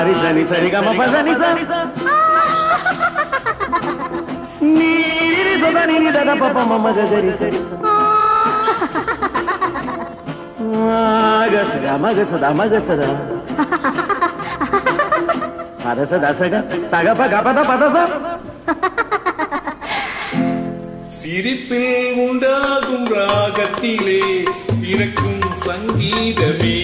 ரிசனி சரி கம பசனி சனி நீரி சதனி நிதத பப மம கரி சரி மகசதா மகசதா மகசதா பதசதா சக சகப கபத பதச சிரிப்பில் உண்டாகும் ராகத்திலே பிறக்கும் சங்கீதமே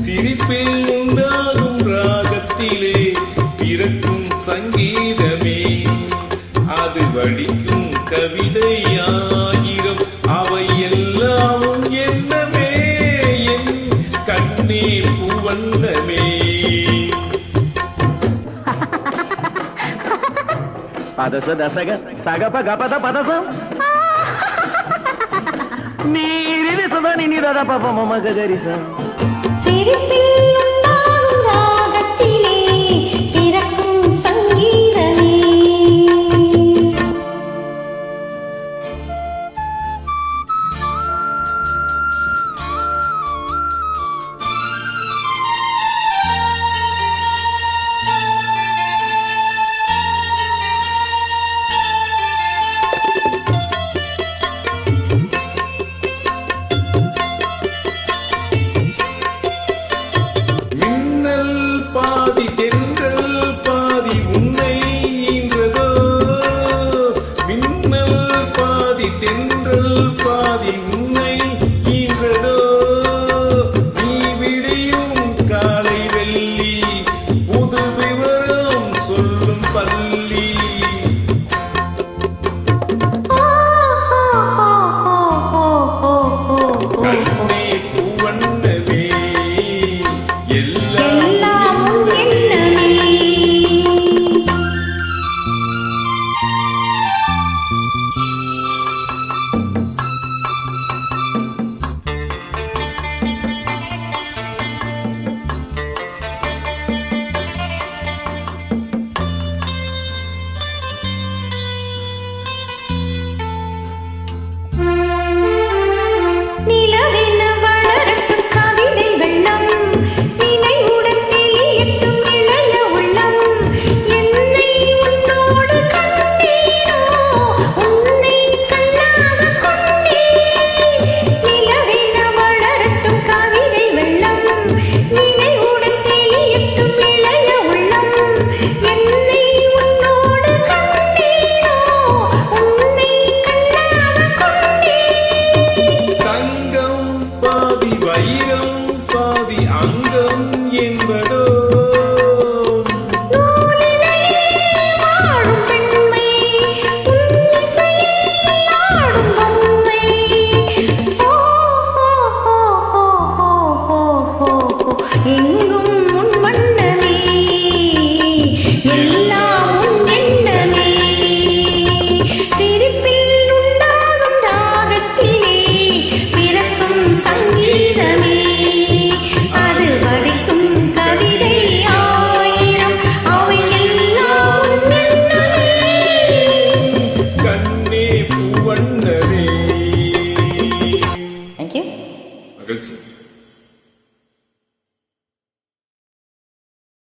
சிரிப்பில் உண்டாகும் ராகத்திலே பிறக்கும் சங்கீதமே அது வடிக்கும் கவிதையாயிரம் அவை எல்லாம் என்னமே என் கண்ணே பூவண்ணமே பதச தசக சகப கபத பதச நீரி சதனி நிதத பப மம கரி ச சிரிப்பில் உண்டாகும் ராகத்திலே பிறக்கும் சங்கீதமே பாதி தென்றல் பாதி உன்னை ஈன்றதோ மின்னல் பாதி தென்றல் பாதி உன்னை ஈன்றதோ நீ விடியும் காலை வெள்ளி புது விவரம் சொல்லும் பள்ளி கண்ணே பூவண்ணமே